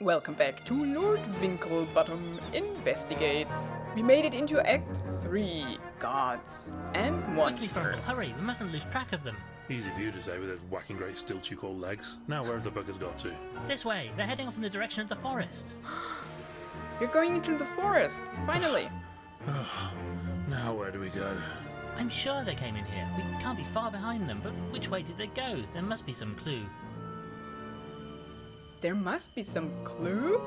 Welcome back to Lord Winklebottom Investigates. We made it into Act 3, Gods and Quickly, Frumple, Monsters. hurry, we mustn't lose track of them. Easy for you to say with those whacking great stilts you call legs. Now where have the buggers got to? This way, they're heading off in the direction of the forest. You're going into the forest, finally. Now where do we go? I'm sure they came in here. We can't be far behind them, but which way did they go? There must be some clue. There must be some clue?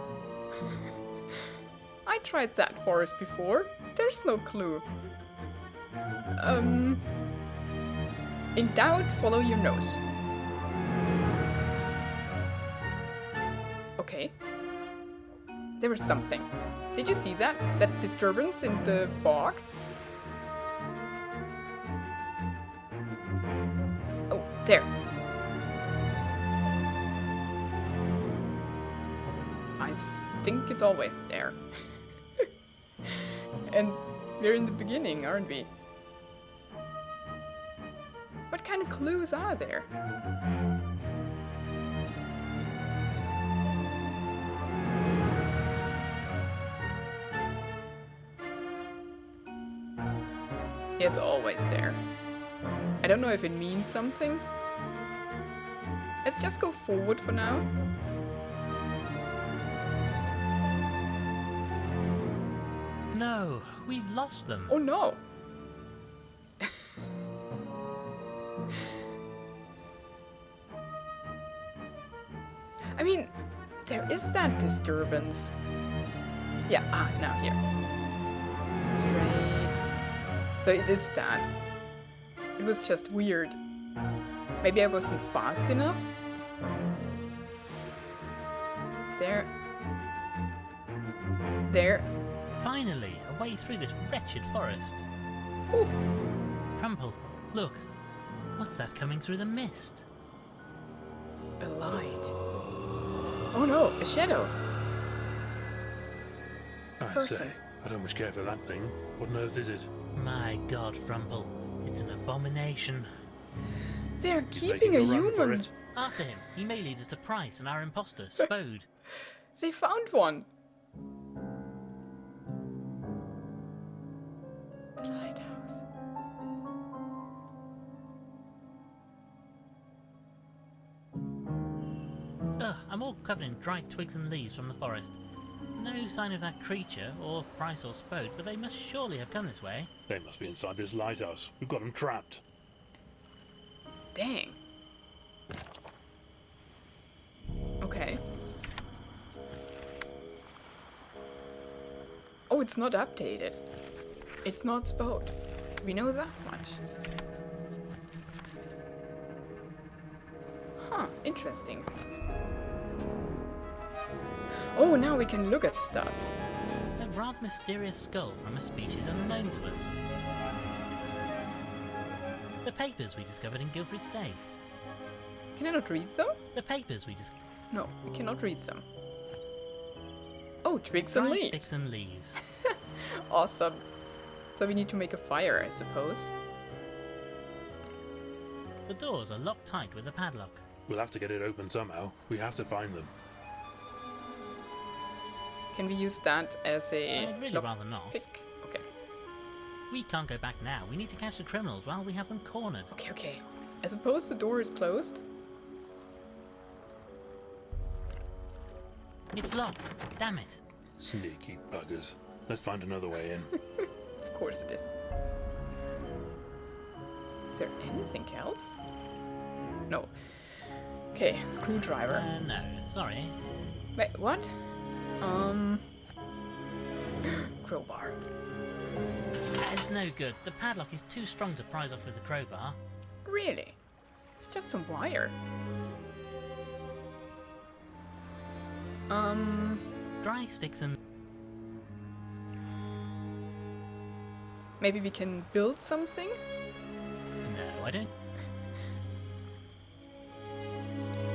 I tried that forest before. There's no clue. In doubt, follow your nose. Okay. There was something. Did you see that? That disturbance in the fog? Oh, there. I think it's always there. And we're in the beginning, aren't we? What kind of clues are there? It's always there. I don't know if it means something. Let's just go forward for now. No, we've lost them. Oh no! I mean, there is that disturbance. Yeah, now here. Straight. So it is that. It was just weird. Maybe I wasn't fast enough? There. There. Finally, a way through this wretched forest. Oof. Frumple, look. What's that coming through the mist? A light. Oh no, a shadow. I Person. say, I don't much care for that thing. What on earth is it? My God, Frumple, it's an abomination. They're He's keeping making a run for human. it. After him, he may lead us to Price and our imposter, Spode. They found one. The lighthouse. Ugh, I'm all covered in dried twigs and leaves from the forest. No sign of that creature, or Price or Spode, but they must surely have come this way. They must be inside this lighthouse. We've got them trapped. Dang. Okay. Oh, it's not updated. It's not Spode. We know that much. Huh, interesting. Oh, now we can look at stuff. A rather mysterious skull from a species unknown to us. The papers we discovered in Guilfrey's safe. Can I not read them? The papers we discovered. No, we cannot read them. Oh, twigs and Dried leaves. sticks and leaves. Awesome. So we need to make a fire, I suppose. The doors are locked tight with a padlock. We'll have to get it open somehow. We have to find them. Can we use that as a I'd really lock rather not. pick? Okay. We can't go back now. We need to catch the criminals while we have them cornered. Okay. I suppose the door is closed. It's locked. Damn it. Sneaky buggers. Let's find another way in. Of course it is. Is there anything else? No. Okay, screwdriver. No, sorry. Wait, what? Crowbar. It's no good. The padlock is too strong to prise off with the crowbar. Really? It's just some wire. Dry sticks and... Maybe we can build something? No, I don't...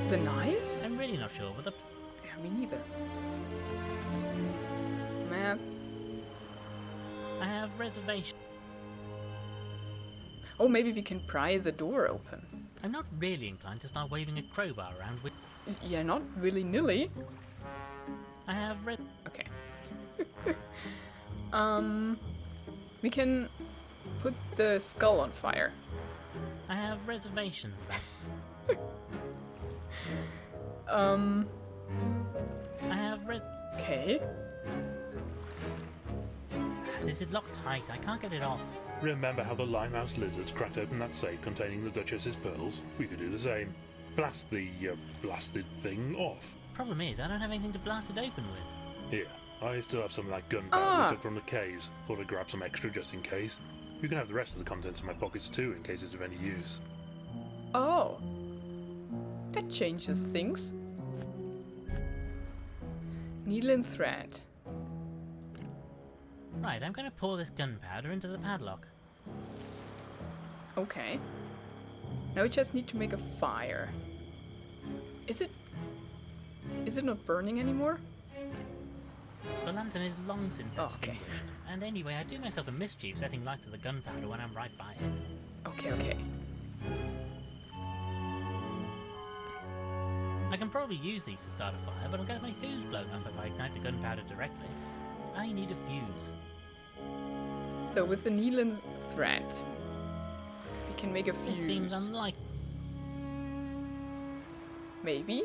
The knife? I'm really not sure, but the... Yeah, me neither. Map. I have reservation. Oh, maybe we can pry the door open. I'm not really inclined to start waving a crowbar around with... Yeah, not willy-nilly. I have read. Okay. We can put the skull on fire. I have reservations about. I have read. Okay. This is locked tight. I can't get it off. Remember how the limehouse lizards cracked open that safe containing the Duchess's pearls? We could do the same. Blast the blasted thing off. Problem is, I don't have anything to blast it open with. Here, I still have some of that gunpowder we took from the caves. Thought I'd grab some extra just in case. You can have the rest of the contents in my pockets too, in case it's of any use. Oh. That changes things. Needle and thread. Right, I'm going to pour this gunpowder into the padlock. Okay. Now we just need to make a fire. Is it not burning anymore? The lantern is long since Okay. extinguished. And anyway, I do myself a mischief setting light to the gunpowder when I'm right by it. Okay. I can probably use these to start a fire, but I'll get my hooves blown off if I ignite the gunpowder directly. I need a fuse. So with the needle and thread, we can make a fuse. This seems unlikely. Maybe?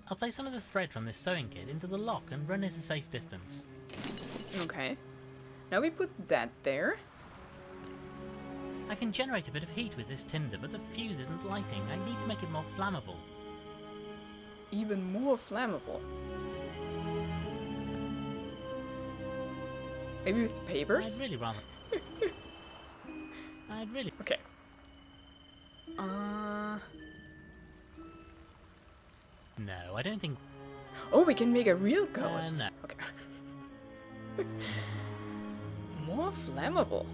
I'll place some of the thread from this sewing kit into the lock and run it a safe distance. Okay. Now we put that there. I can generate a bit of heat with this tinder, but the fuse isn't lighting. I need to make it more flammable. Even more flammable. Maybe with papers? I'd really rather... Okay. No, I don't think... Oh, we can make a real ghost. no. Okay. More flammable.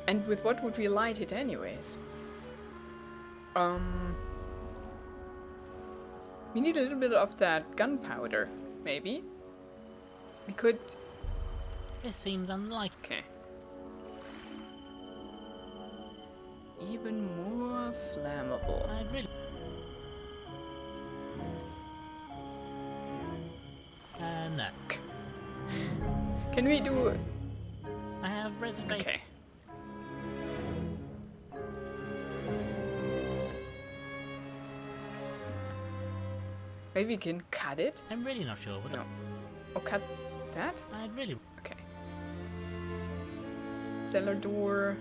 And with what would we light it anyways? We need a little bit of that gunpowder, maybe? We could... This seems unlikely. Okay. Even more flammable. I'd really... no. Can we do... I have reservations. Okay. Maybe we can cut it? I'm really not sure what No. Or cut that? I'd really... Okay. Cellar door.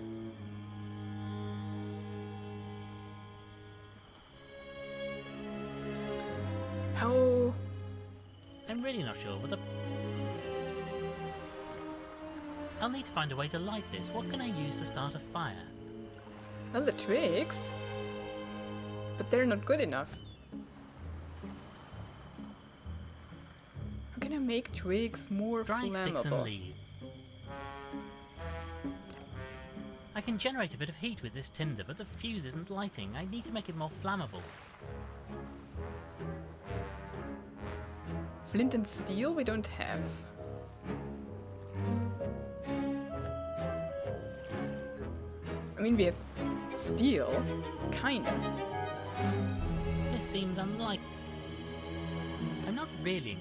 How... I'm really not sure what the... I'll need to find a way to light this. What can I use to start a fire? Well, the twigs. But they're not good enough. How can I make twigs more Dry sticks and flammable? leaves. I can generate a bit of heat with this tinder, but the fuse isn't lighting. I need to make it more flammable. Flint and steel we don't have. I mean, we have steel, kind of. This seems unlikely. I'm not really...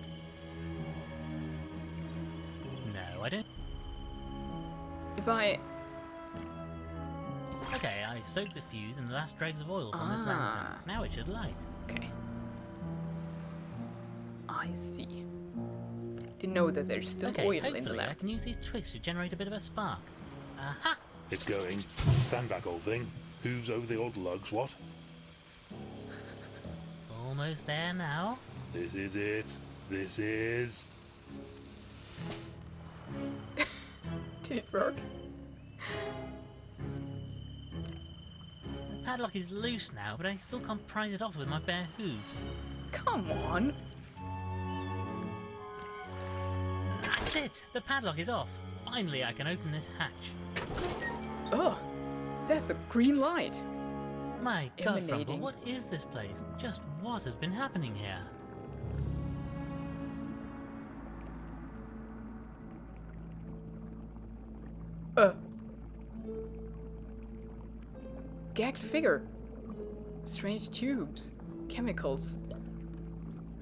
No, I don't... If I... Okay, I've soaked the fuse in the last dregs of oil from this lantern. Ah. Now it should light. Okay. I see. Didn't know that there's still Okay, oil in the hopefully I lamp. can use these twigs to generate a bit of a spark. Aha! It's going. Stand back, old thing. Hooves over the old lugs, what? Almost there now. This is it. This is... Did it work? The padlock is loose now, but I still can't prise it off with my bare hooves. Come on. That's it! The padlock is off. Finally, I can open this hatch. Oh, that's a green light. My God, Frumple, Emanating. what is this place? Just what has been happening here? gagged figure. Strange tubes. Chemicals.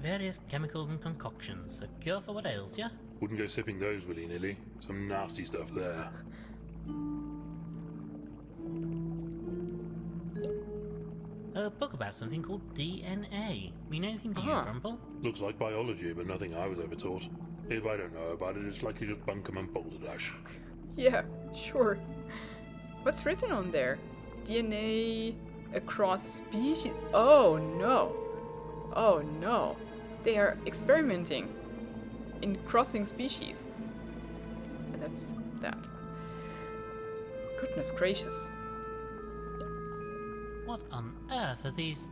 Various chemicals and concoctions. A cure for what ails ya? Wouldn't go sipping those willy-nilly. Some nasty stuff there. A book about something called DNA. Mean anything to you, Ah. Frumple? Looks like biology, but nothing I was ever taught. If I don't know about it, it's likely just bunkum and balderdash. Yeah, sure. What's written on there? DNA across species. Oh no. Oh no. They are experimenting in crossing species. That's that. Goodness gracious. What on earth are these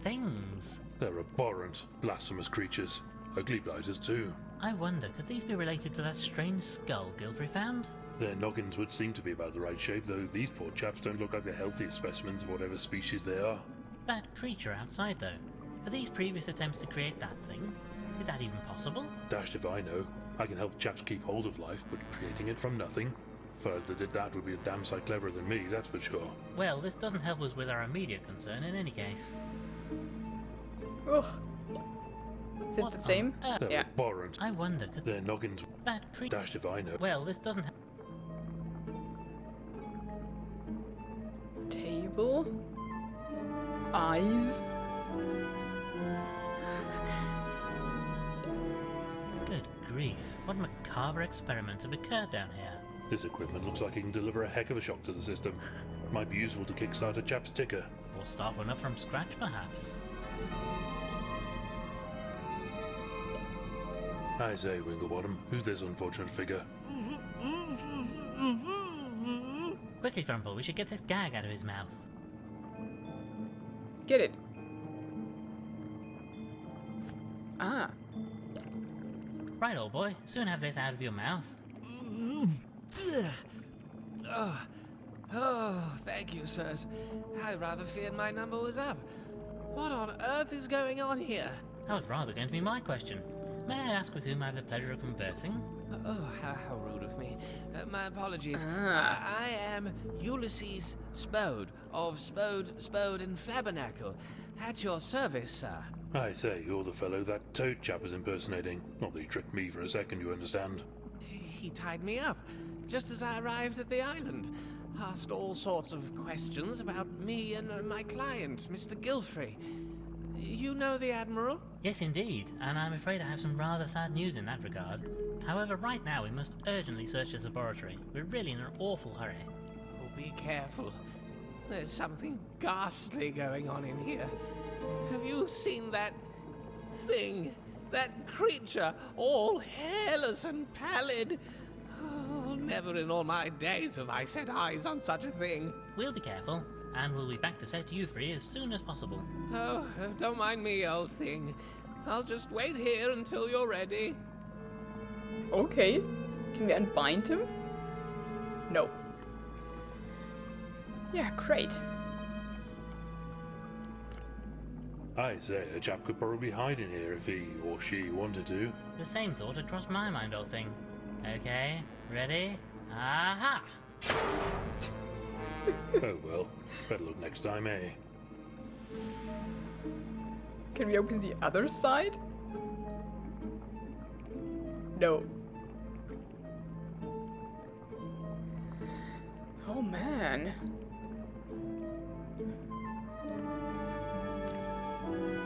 things? They're abhorrent, blasphemous creatures. Ugly blighters too. I wonder, could these be related to that strange skull Gilfrey found? Their noggins would seem to be about the right shape, though these poor chaps don't look like the healthiest specimens of whatever species they are. That creature outside, though. Are these previous attempts to create that thing? Is that even possible? Dashed if I know. I can help chaps keep hold of life, but creating it from nothing? Fellas that did that would be a damn sight cleverer than me, that's for sure. Well, this doesn't help us with our immediate concern in any case. Ugh. Is it What the on same? earth? They're Yeah. abhorrent. I wonder, could Their noggins that creature... dashed if I know. Well, this doesn't... Table. Eyes. Good grief, what macabre experiments have occurred down here? This equipment looks like it can deliver a heck of a shock to the system. Might be useful to kickstart a chap's ticker. Or start one up from scratch, perhaps? I say, Winklebottom, who's this unfortunate figure? Quickly, Frumple, we should get this gag out of his mouth. Get it. Ah. Right, old boy, soon have this out of your mouth. Oh, thank you, sirs. I rather feared my number was up. What on earth is going on here? That was rather going to be my question. May I ask with whom I have the pleasure of conversing? Oh, how rude of me. My apologies. Ah. I am Ulysses Spode of Spode and Flabbernacle. At your service, sir. I say, you're the fellow that Toad chap is impersonating. Not that he tricked me for a second, you understand. He tied me up just as I arrived at the island. Asked all sorts of questions about me and my client, Mr. Gilfrey. You know the Admiral? Yes, indeed, and I'm afraid I have some rather sad news in that regard. However, right now we must urgently search his laboratory. We're really in an awful hurry. Oh, be careful. There's something ghastly going on in here. Have you seen that thing? That creature, all hairless and pallid? Oh, never in all my days have I set eyes on such a thing. We'll be careful, and we'll be back to set you free as soon as possible. Oh, don't mind me, old thing. I'll just wait here until you're ready. Okay. Can we unbind him? No. Yeah, great. I say, a chap could probably hide in here if he or she wanted to. The same thought had crossed my mind, old thing. Okay, ready? Aha! Oh well, better look next time, eh? Can we open the other side? No. Oh man.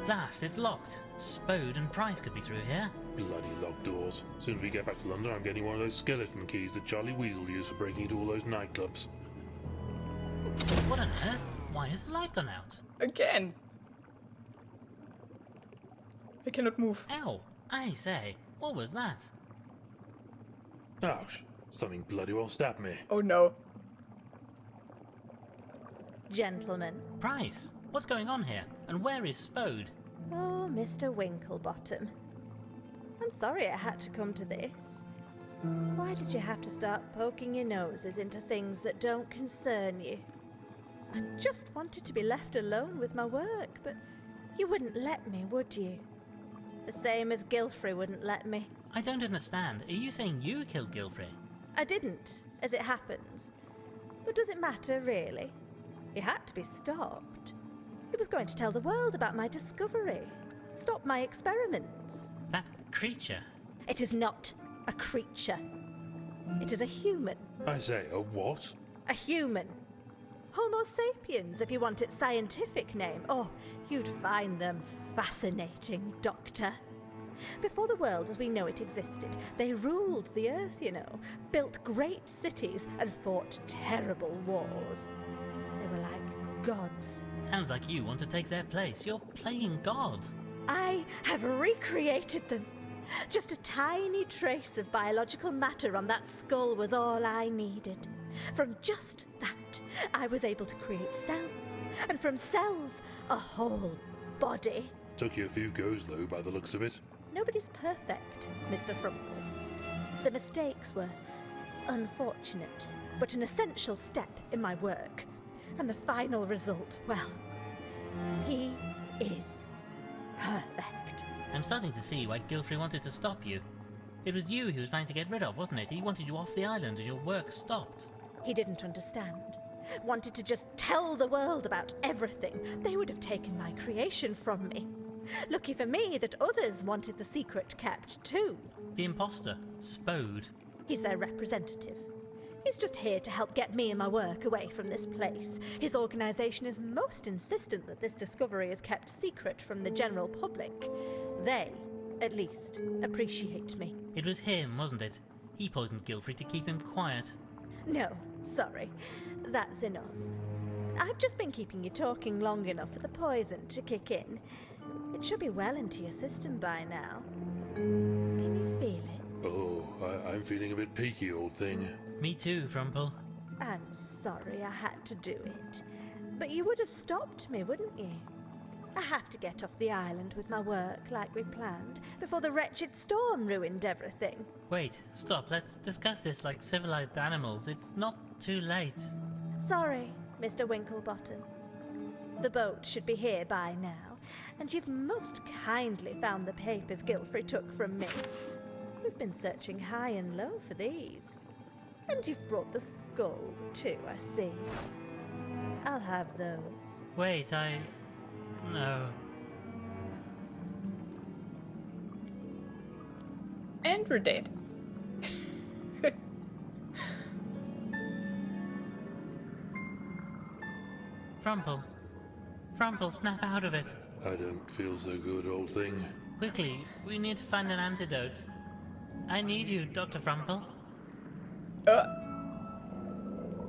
Blast, it's locked. Spode and Price could be through here. Bloody locked doors. Soon as we get back to London, I'm getting one of those skeleton keys that Charlie Weasel used for breaking into all those nightclubs. What on earth? Why has the light gone out? Again. I cannot move. Ow! I say, what was that? Ouch! Something bloody well stabbed me. Oh no. Gentlemen. Price, what's going on here? And where is Spode? Oh, Mr. Winklebottom. I'm sorry it had to come to this. Why did you have to start poking your noses into things that don't concern you? I just wanted to be left alone with my work, but you wouldn't let me, would you? The same as Gilfrey wouldn't let me. I don't understand. Are you saying you killed Gilfrey? I didn't, as it happens. But does it matter, really? He had to be stopped. He was going to tell the world about my discovery. Stop my experiments. That creature. It is not a creature. It is a human. I say, a what? A human. Homo sapiens, if you want its scientific name. Oh, you'd find them fascinating, Doctor. Before the world as we know it existed, they ruled the earth, you know, built great cities and fought terrible wars. They were like gods. Sounds like you want to take their place. You're playing God. I have recreated them. Just a tiny trace of biological matter on that skull was all I needed. From just that, I was able to create cells, and from cells, a whole body. Took you a few goes, though, by the looks of it. Nobody's perfect, Mr. Frumple. The mistakes were unfortunate, but an essential step in my work. And the final result, well, he is perfect. I'm starting to see why Gilfrey wanted to stop you. It was you he was trying to get rid of, wasn't it? He wanted you off the island and your work stopped. He didn't understand. Wanted to just tell the world about everything. They would have taken my creation from me. Lucky for me that others wanted the secret kept too. The imposter, Spode. He's their representative. He's just here to help get me and my work away from this place. His organisation is most insistent that this discovery is kept secret from the general public. They, at least, appreciate me. It was him, wasn't it? He poisoned Gilfrey to keep him quiet. No, sorry. That's enough. I've just been keeping you talking long enough for the poison to kick in. It should be well into your system by now. Can you feel it? Oh, I'm feeling a bit peaky, old thing. Me too, Frumple. I'm sorry I had to do it. But you would have stopped me, wouldn't you? I have to get off the island with my work like we planned before the wretched storm ruined everything. Wait, stop. Let's discuss this like civilized animals. It's not too late. Sorry, Mr. Winklebottom. The boat should be here by now, and you've most kindly found the papers Gilfrey took from me. We've been searching high and low for these. And you've brought the skull, too, I see. I'll have those. Wait, No. And we're dead. Frumple. Frumple, snap out of it. I don't feel so good, old thing. Quickly, we need to find an antidote. I need you, Dr. Frumple.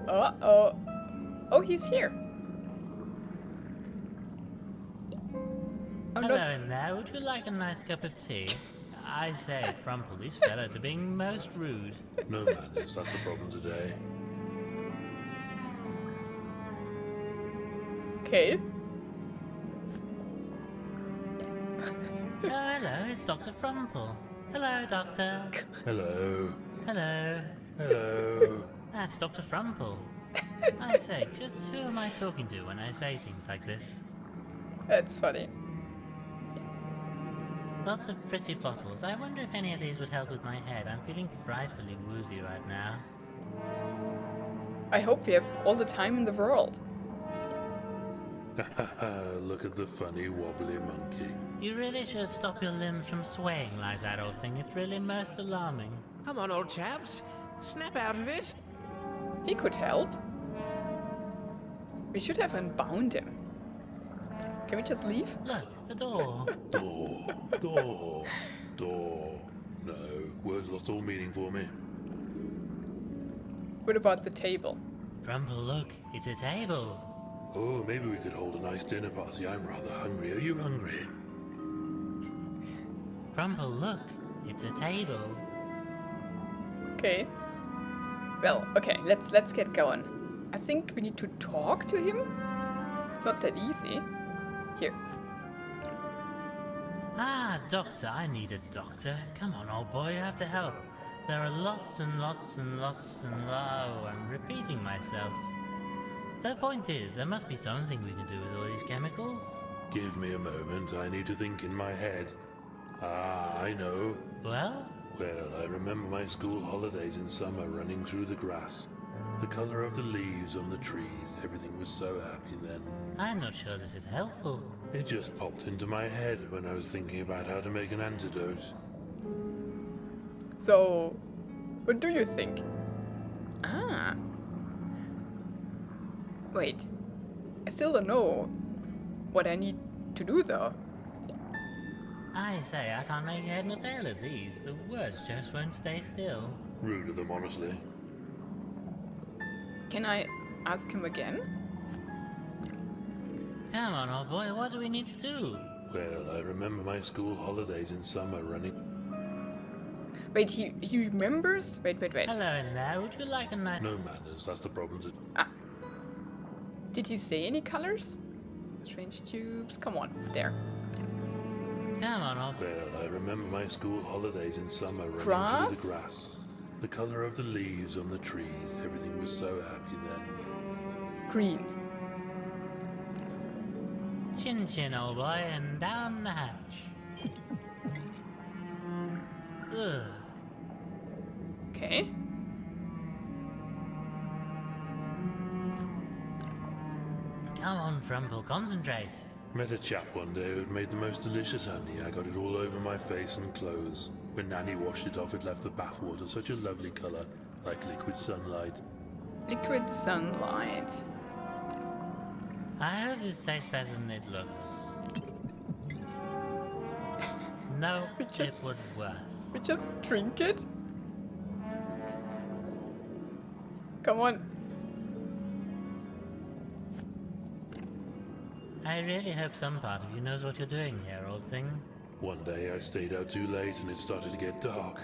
Uh-oh. Oh, he's here. I'm Hello not... in there, would you like a nice cup of tea? I say, Frumple, these fellows are being most rude. No madness, that's the problem today. Okay. Oh, hello, it's Dr. Frumple. Hello, Doctor. Hello. Hello. Hello. That's Dr. Frumple. I say, just who am I talking to when I say things like this? That's funny. Lots of pretty bottles. I wonder if any of these would help with my head. I'm feeling frightfully woozy right now. I hope we have all the time in the world. Look at the funny wobbly monkey. You really should stop your limbs from swaying like that, old thing. It's really most alarming. Come on, old chaps. Snap out of it. He could help. We should have unbound him. Can we just leave? Look, the door. Door. No, words lost all meaning for me. What about the table? Frumple, look, it's a table. Oh, maybe we could hold a nice dinner party. I'm rather hungry. Are you hungry? Frumple, look, it's a table. Okay. Well, okay, let's get going. I think we need to talk to him. It's not that easy. Here. Ah, doctor, I need a doctor. Come on, old boy, you have to help. There are lots and lots and lots and oh, I'm repeating myself. The point is, there must be something we can do with all these chemicals. Give me a moment. I need to think in my head. Ah, I know. Well, Well, I remember my school holidays in summer running through the grass. The colour of the leaves on the trees, everything was so happy then. I'm not sure this is helpful. It just popped into my head when I was thinking about how to make an antidote. So, what do you think? Ah. Wait. I still don't know what I need to do though. I say, I can't make head nor tail of these. The words just won't stay still. Rude of them, honestly. Can I ask him again? Come on, old boy, what do we need to do? Well, I remember my school holidays in summer running... Wait, he remembers? Wait. Hello in there, would you like a night? No manners, that's the problem. Did he say any colors? Strange tubes. Come on, there. Come on, old boy. Well, I remember my school holidays in summer running Grass? through the grass. The colour of the leaves on the trees, everything was so happy then. Green. Chin chin, old boy, and down the hatch. Ugh. Okay. Come on, Frumple, concentrate. Met a chap one day who'd made the most delicious honey. I got it all over my face and clothes. When Nanny washed it off, it left the bathwater such a lovely colour, like liquid sunlight. Liquid sunlight. I hope this tastes better than it looks. No, it would worse. We just drink it? Come on. I really hope some part of you knows what you're doing here, old thing. One day I stayed out too late and it started to get dark.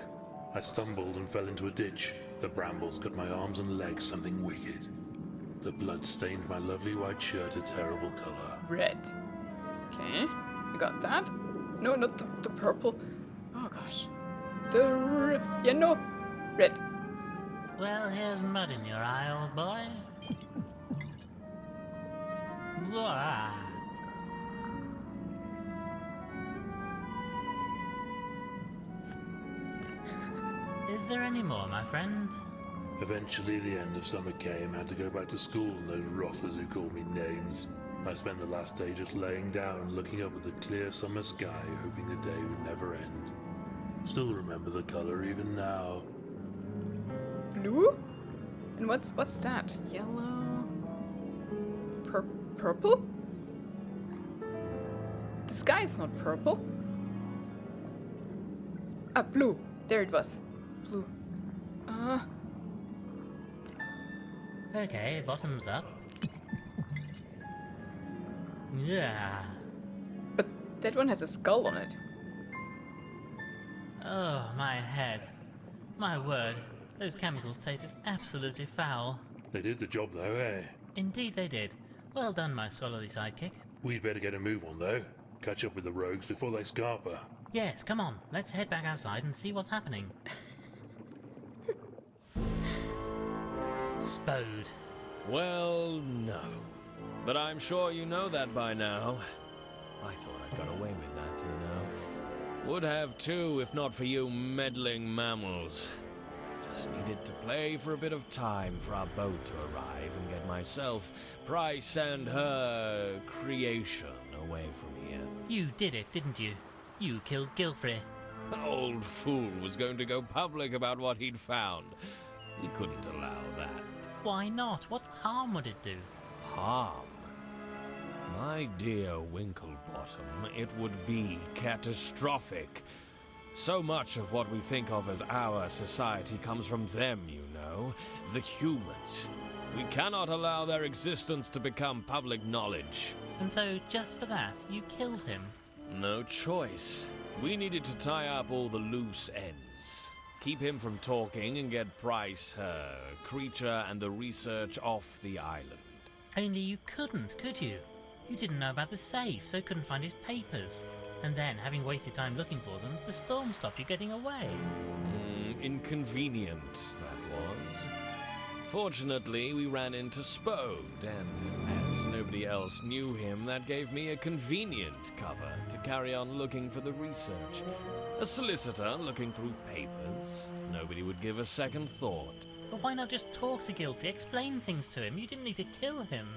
I stumbled and fell into a ditch. The brambles cut my arms and legs something wicked. The blood stained my lovely white shirt a terrible colour. Red. Okay. We got that. No, not the purple. Oh gosh. Yeah, no. Red. Well, here's mud in your eye, old boy. Blah. Is there any more, my friend? Eventually the end of summer came. I had to go back to school and those rotters who called me names. I spent the last day just laying down, looking up at the clear summer sky, hoping the day would never end. Still remember the colour even now. Blue? And what's that? Yellow? Purple? The sky is not purple. Ah, blue. There it was. Blue. Okay, bottoms up. Yeah. But that one has a skull on it. Oh, my head. My word, those chemicals tasted absolutely foul. They did the job though, eh? Indeed they did. Well done, my scholarly sidekick. We'd better get a move on though. Catch up with the rogues before they scarper. Yes, come on, let's head back outside and see what's happening. Spode. Well, no. But I'm sure you know that by now. I thought I'd got away with that, you know. Would have too, if not for you meddling mammals. Just needed to play for a bit of time for our boat to arrive and get myself, Price, and her creation away from here. You did it, didn't you? You killed Gilfrey. The old fool was going to go public about what he'd found. We couldn't allow that. Why not? What harm would it do? Harm? My dear Winklebottom, it would be catastrophic. So much of what we think of as our society comes from them, you know, the humans. We cannot allow their existence to become public knowledge. And so, just for that, you killed him? No choice. We needed to tie up all the loose ends. Keep him from talking and get Price, her creature, and the research off the island. Only you couldn't, could you? You didn't know about the safe, so couldn't find his papers. And then, having wasted time looking for them, the storm stopped you getting away. Inconvenient, that was. Fortunately, we ran into Spode, and as nobody else knew him, that gave me a convenient cover to carry on looking for the research. A solicitor looking through papers. Nobody would give a second thought. But why not just talk to Gilfrey, explain things to him? You didn't need to kill him.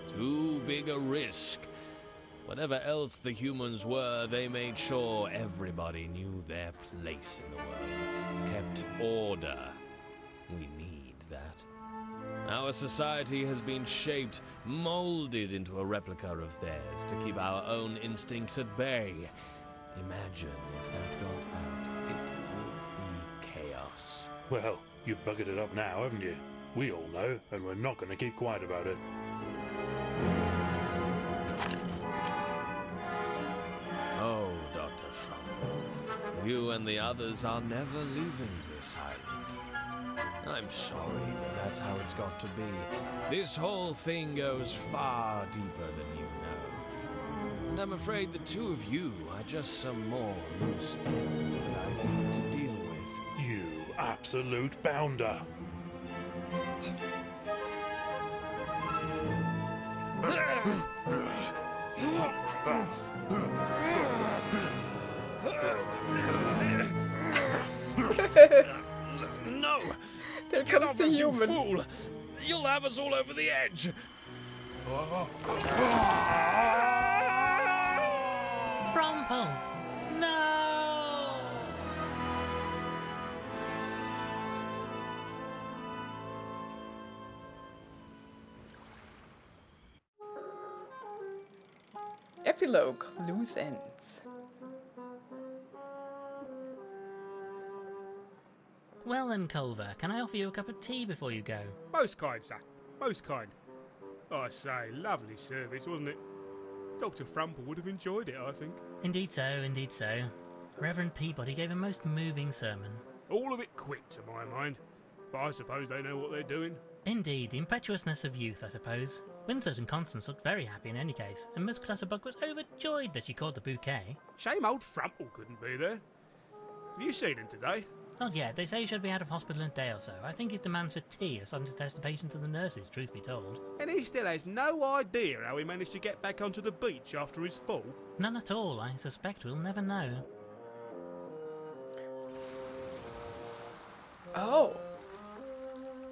Too big a risk. Whatever else the humans were, they made sure everybody knew their place in the world. Kept order. We need that. Our society has been shaped, molded into a replica of theirs to keep our own instincts at bay. Imagine if that got out. It would be chaos. Well, you've buggered it up now, haven't you? We all know, and we're not going to keep quiet about it. Oh, Dr. Frumple, you and the others are never leaving this island. I'm sorry, but that's how it's got to be. This whole thing goes far deeper than you know. And I'm afraid the two of you are just some more loose ends that I need to deal with. You absolute bounder! No! There Get comes off the us, you human. fool! You'll have us all over the edge! Frumple! No! Epilogue, loose ends. Well then, Culver, can I offer you a cup of tea before you go? Most kind, sir. Most kind. I say, lovely service, wasn't it? Dr. Frumple would have enjoyed it, I think. Indeed so, indeed so. Reverend Peabody gave a most moving sermon. All a bit quick to my mind. But I suppose they know what they're doing. Indeed, the impetuousness of youth, I suppose. Winslow and Constance looked very happy in any case, and Miss Clutterbuck was overjoyed that she caught the bouquet. Shame old Frumple couldn't be there. Have you seen him today? Not yet. They say he should be out of hospital in a day or so. I think his demands for tea are starting to test the patience of the nurses, truth be told. And he still has no idea how he managed to get back onto the beach after his fall? None at all. I suspect we'll never know. Oh.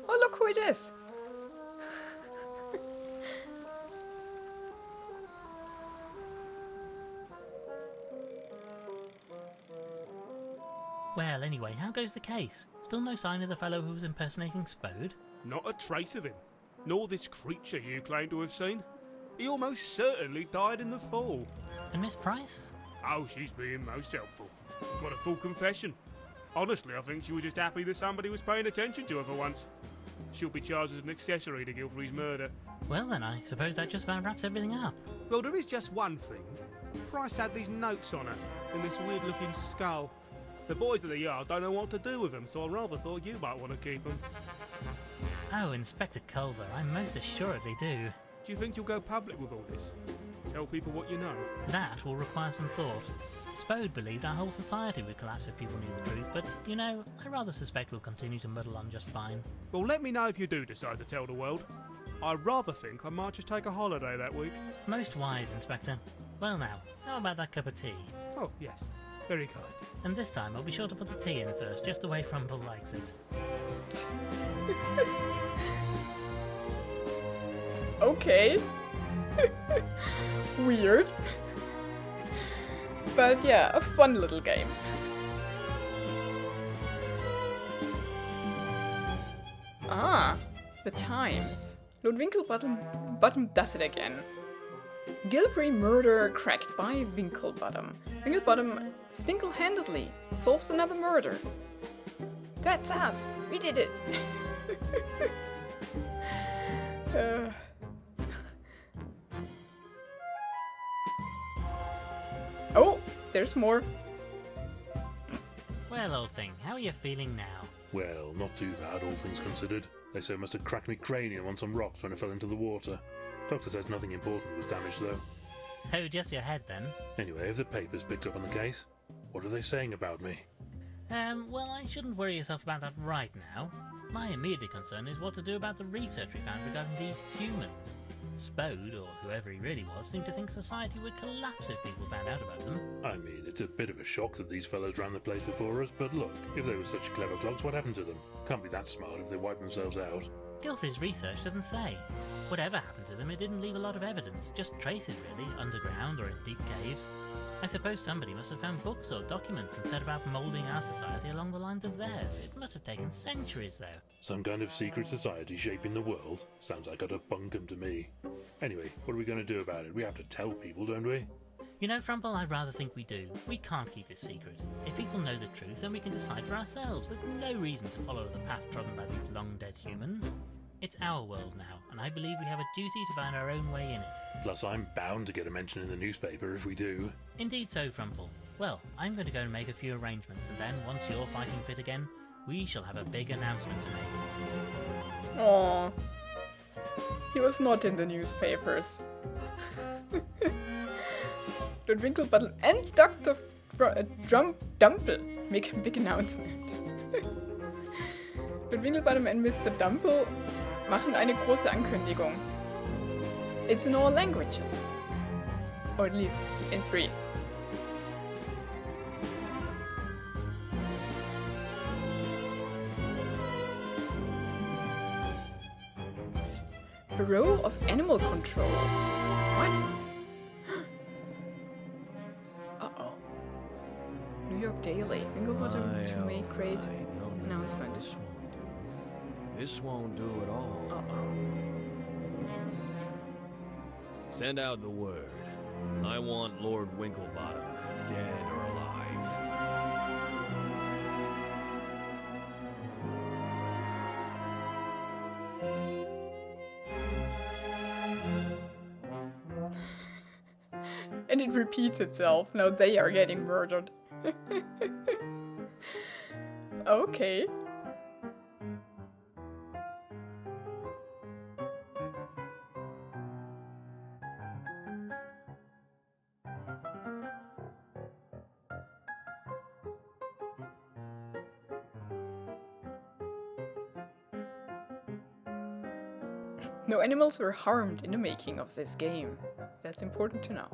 Oh, look who it is. Well, anyway, how goes the case? Still no sign of the fellow who was impersonating Spode? Not a trace of him. Nor this creature you claim to have seen. He almost certainly died in the fall. And Miss Price? Oh, she's being most helpful. Got a full confession. Honestly, I think she was just happy that somebody was paying attention to her for once. She'll be charged as an accessory to Gilfrey's murder. Well then, I suppose that just about wraps everything up. Well, there is just one thing. Price had these notes on her, in this weird-looking skull. The boys of the yard don't know what to do with them, so I rather thought you might want to keep them. Oh, Inspector Culver, I most assuredly do. Do you think you'll go public with all this? Tell people what you know? That will require some thought. Spode believed our whole society would collapse if people knew the truth, but, you know, I rather suspect we'll continue to muddle on just fine. Well, let me know if you do decide to tell the world. I rather think I might just take a holiday that week. Most wise, Inspector. Well now, how about that cup of tea? Oh, yes. Very kind. And this time I'll be sure to put the tea in first, just the way Frumple likes it. Okay. Weird. But yeah, a fun little game. Ah, the Times. Lord Winklebottom does it again. Gilfrey murder cracked by Winklebottom. Winklebottom single-handedly solves another murder. That's us! We did it! Oh, there's more. Well, old thing, how are you feeling now? Well, not too bad, all things considered. They say I must have cracked me cranium on some rocks when I fell into the water. Doctor says nothing important was damaged, though. Oh, just your head then? Anyway, have the papers picked up on the case? What are they saying about me? Well, I shouldn't worry yourself about that right now. My immediate concern is what to do about the research we found regarding these humans. Spode, or whoever he really was, seemed to think society would collapse if people found out about them. I mean, it's a bit of a shock that these fellows ran the place before us, but look, if they were such clever clogs, what happened to them? Can't be that smart if they wiped themselves out. Gilfrey's research doesn't say. Whatever happened to them, it didn't leave a lot of evidence, just traces really, underground or in deep caves. I suppose somebody must have found books or documents and set about moulding our society along the lines of theirs. It must have taken centuries, though. Some kind of secret society shaping the world? Sounds like utter bunkum to me. Anyway, what are we going to do about it? We have to tell people, don't we? You know, Frumple, I'd rather think we do. We can't keep it secret. If people know the truth, then we can decide for ourselves. There's no reason to follow the path trodden by these long-dead humans. It's our world now, and I believe we have a duty to find our own way in it. Plus, I'm bound to get a mention in the newspaper if we do. Indeed so, Frumple. Well, I'm going to go and make a few arrangements, and then, once you're fighting fit again, we shall have a big announcement to make. Aww. He was not in the newspapers. Lord Winklebottom and Dr. Dumple make a big announcement. Lord Winklebottom and Mr. Dumple machen eine große Ankündigung. It's in all languages. Or at least in 3. Bureau of Animal Control. What? Uh-oh. New York Daily. Winklebottom to make great announcement. This won't do at all. Uh-oh. Send out the word. I want Lord Winklebottom, dead or alive. And it repeats itself. Now they are getting murdered. Okay. No animals were harmed in the making of this game. That's important to know.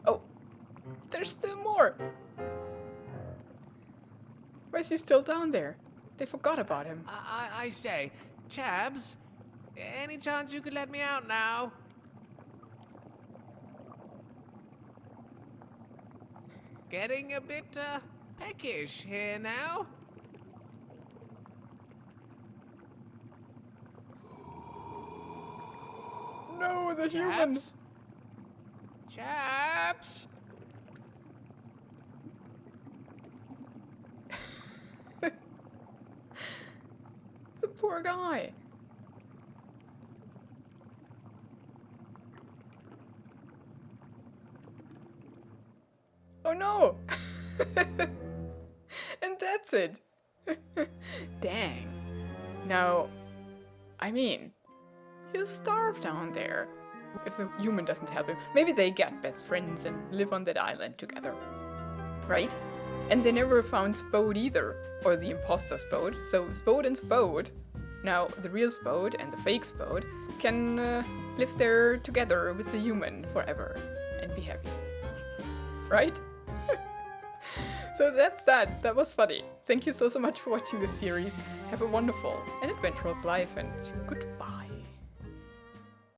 Oh, there's still more! Why is he still down there? They forgot about him. I say, Chabs, any chance you could let me out now? Getting a bit, peckish here now. No, the humans! Chaps! The poor guy. Oh no! And that's it. Dang. Now, I mean, he'll starve down there. If the human doesn't help him, maybe they get best friends and live on that island together. Right? And they never found Spode either, or the imposter Spode. So Spode and Spode, now the real Spode and the fake Spode, can live there together with the human forever and be happy. Right? So that's that. That was funny. Thank you so much for watching this series. Have a wonderful and adventurous life, and goodbye.